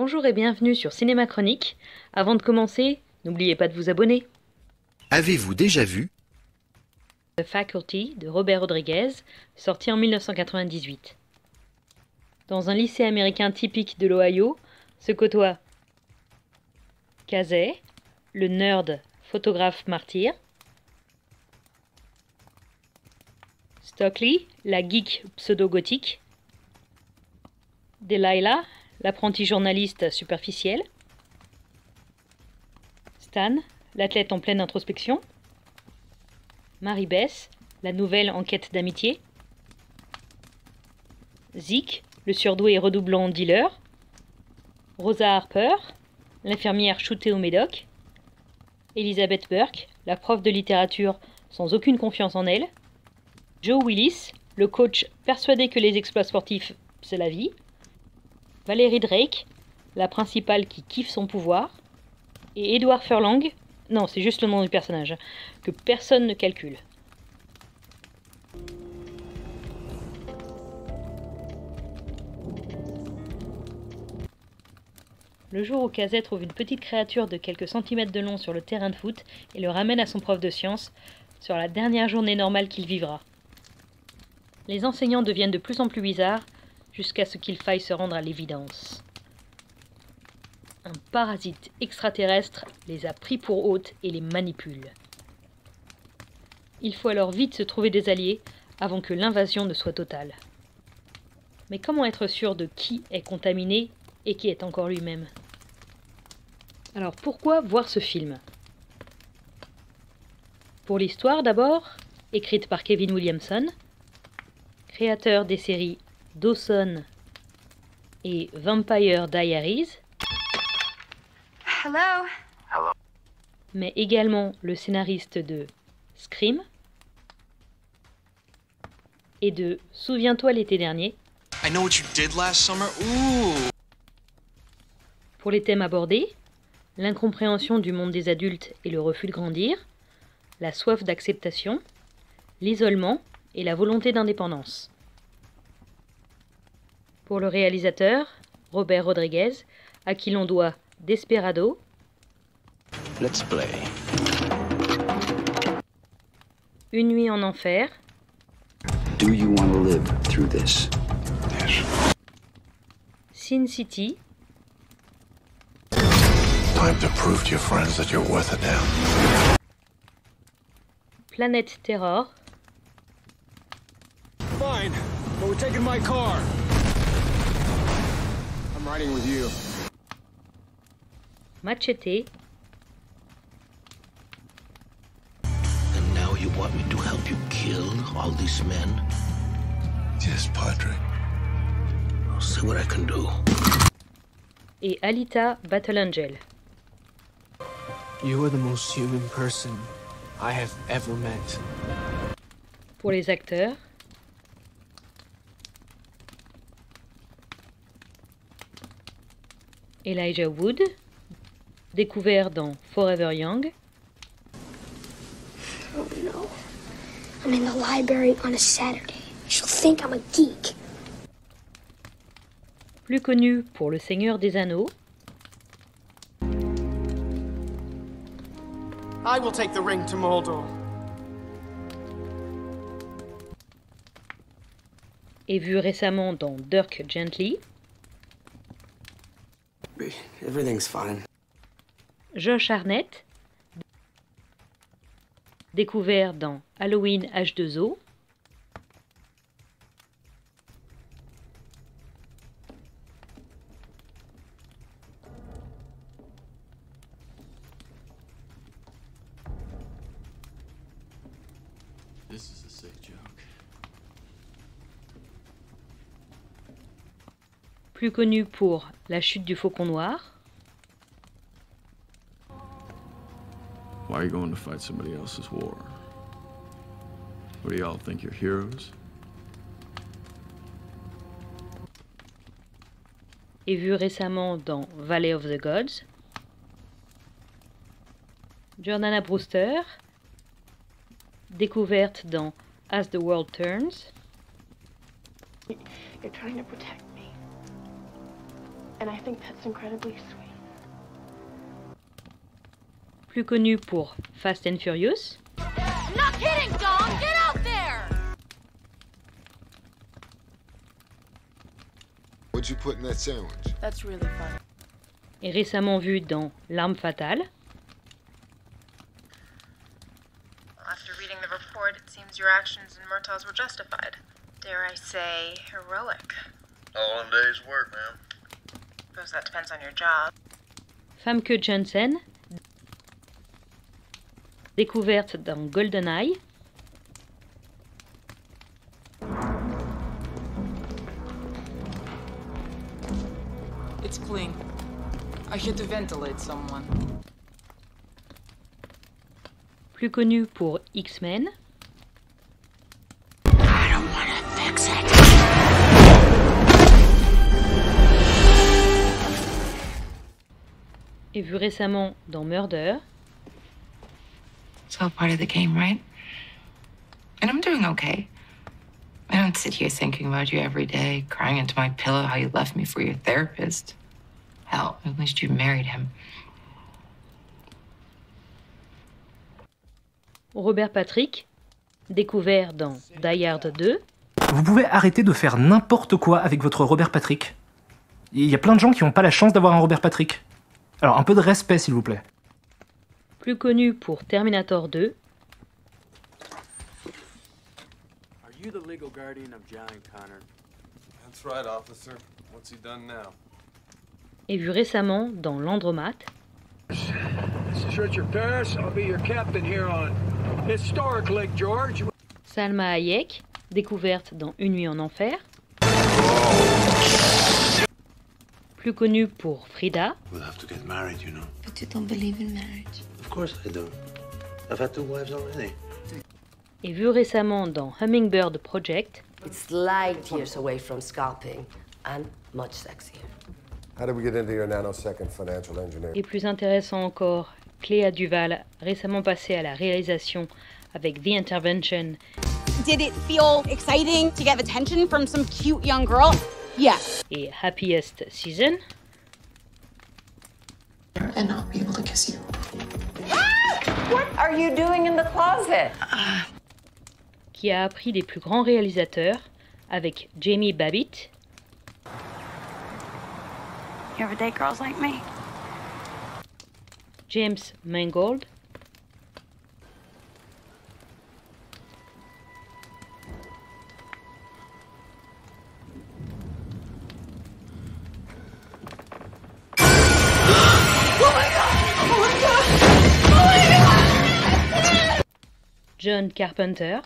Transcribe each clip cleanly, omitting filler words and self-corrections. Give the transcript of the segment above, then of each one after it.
Bonjour et bienvenue sur Cinéma Chronique. Avant de commencer, n'oubliez pas de vous abonner. Avez-vous déjà vu The Faculty de Robert Rodriguez, sorti en 1998. Dans un lycée américain typique de l'Ohio, se côtoient Casey, le nerd photographe martyr, Stockley, la geek pseudo-gothique, Delilah, l'apprenti journaliste superficiel, Stan, l'athlète en pleine introspection, Mary-Beth, la nouvelle en quête d'amitié, Zeke, le surdoué et redoublant dealer, Rosa Harper, l'infirmière shootée au médoc, Elizabeth Burke, la prof de littérature sans aucune confiance en elle, Joe Willis, le coach persuadé que les exploits sportifs, c'est la vie, Valérie Drake, la principale qui kiffe son pouvoir, et Edward Furlong, non c'est juste le nom du personnage, que personne ne calcule. Le jour où Casey trouve une petite créature de quelques centimètres de long sur le terrain de foot et le ramène à son prof de sciences, sur la dernière journée normale qu'il vivra. Les enseignants deviennent de plus en plus bizarres, jusqu'à ce qu'il faille se rendre à l'évidence. Un parasite extraterrestre les a pris pour hôtes et les manipule. Il faut alors vite se trouver des alliés avant que l'invasion ne soit totale. Mais comment être sûr de qui est contaminé et qui est encore lui-même? Alors pourquoi voir ce film? Pour l'histoire d'abord, écrite par Kevin Williamson, créateur des séries Dawson et Vampire Diaries, Hello. mais également le scénariste de Scream et de Souviens-toi l'été dernier. I know what you did last summer. Ooh. Pour les thèmes abordés, l'incompréhension du monde des adultes et le refus de grandir, la soif d'acceptation, l'isolement et la volonté d'indépendance. Pour le réalisateur, Robert Rodriguez, à qui l'on doit Desperado, Let's play. Une nuit en enfer, Do you want to live through this? Sin City, Time to prove to your friends that you're worth a damn. Planète Terror, Fine, but we're taking my car. I'm riding with you. Machete, And now you want me to help you kill all these men? Yes, Padre. I'll see what I can do. et Alita Battle Angel. You are the most human person I have ever met. Pour les acteurs, Elijah Wood, découvert dans Forever Young, Oh no. I'm in the library on a Saturday. She'll think I'm a geek. plus connu pour Le Seigneur des Anneaux, I will take the ring to Mordor. et vu récemment dans Dirk Gently, Everything's fine. Josh Hartnett, découvert dans Halloween H2O, This is a sick joke. plus connu pour La chute du faucon noir, Why are you going to fight somebody else's war? What do y'all think, you're heroes? et vu récemment dans Valley of the Gods, Jordana Brewster, découverte dans As the World Turns, You're trying to protect me. And I think that's incredibly sweet. Plus connu pour Fast and Furious. I'm not kidding, Dom! Get out there! What'd you put in that sandwich? That's really funny. Et récemment vu dans L'Arme Fatale. After reading the report, it seems your actions in Murtaugh's were justified. Dare I say, heroic. All in day's work, man. Suppose that depends on your job. Famke Janssen, découverte dans GoldenEye. It's clean. I had to ventilate someone. Plus connu pour X-Men. I don't wanna fix it. Et vu récemment dans Murder. It's all part of the game, right? And I'm doing okay. I don't sit here thinking about you every day, crying into my pillow how you left me for your therapist. Hell, at least you married him. Robert Patrick, découvert dans Die Hard 2. Vous pouvez arrêter de faire n'importe quoi avec votre Robert Patrick. Il y a plein de gens qui n'ont pas la chance d'avoir un Robert Patrick. Alors un peu de respect, s'il vous plaît. Plus connu pour Terminator 2. Are you the legal guardian of John Connor? That's right, officer. What's he done now? Et vu récemment dans L'Andromat. This is Richard Paris. I'll be your captain here on historic Lake George. Salma Hayek, découverte dans Une nuit en enfer. Plus connu pour Frida. We'll have to get married, you know. But you don't believe in marriage. Of course I do. I've had 2 wives already. Et vu récemment dans Hummingbird Project. It's light years away from scalping and much sexier. How did we get into your nanosecond financial engineering? Et plus intéressant encore, Cléa Duval, récemment passée à la réalisation avec The Intervention. Did it feel exciting to get attention from some cute young girl? Yes. Et Happiest Season. And not be able to kiss you. What are you doing in the closet? Qui a appris des plus grands réalisateurs avec Jamie Babbitt. You ever date girls like me? James Mangold. John Carpenter.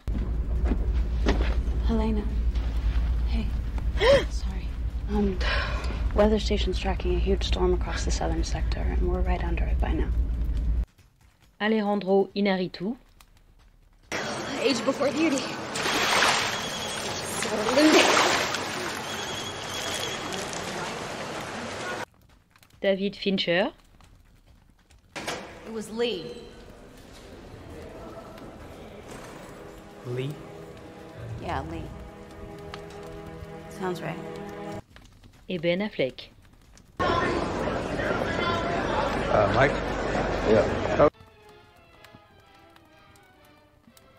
Helena. Hey. Sorry. Weather station's tracking a huge storm across the southern sector, and we're right under it by now. Alejandro Inarritu. Age before beauty. So lunatic. David Fincher. It was Lee. Lee? Yeah, Lee. Sounds right. Et Ben Affleck. Mike? Yeah.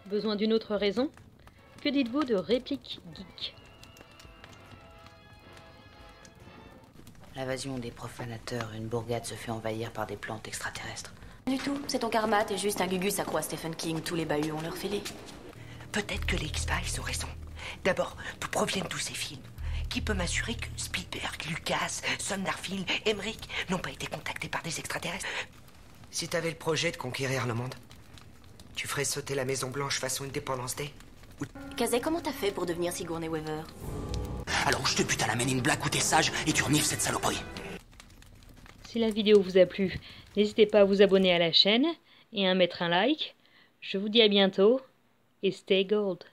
Besoin d'une autre raison? Que dites-vous de Réplique Geek? L'invasion des profanateurs, une bourgade se fait envahir par des plantes extraterrestres. Du tout, c'est ton karma, t'es juste un gugus accro à Stephen King, tous les bahuts ont leur filet. Peut-être que les X-Files ont raison. D'abord, d'où proviennent tous ces films? Qui peut m'assurer que Spielberg, Lucas, Sondarfield, Emmerich n'ont pas été contactés par des extraterrestres? Si t'avais le projet de conquérir le monde, tu ferais sauter la Maison Blanche façon Independence Day? Kazay, comment t'as fait pour devenir Sigourney Weaver? Alors je te bute à la Men in Black où t'es sage et tu renifles cette saloperie. Si la vidéo vous a plu, n'hésitez pas à vous abonner à la chaîne et à mettre un like. Je vous dis à bientôt et stay gold.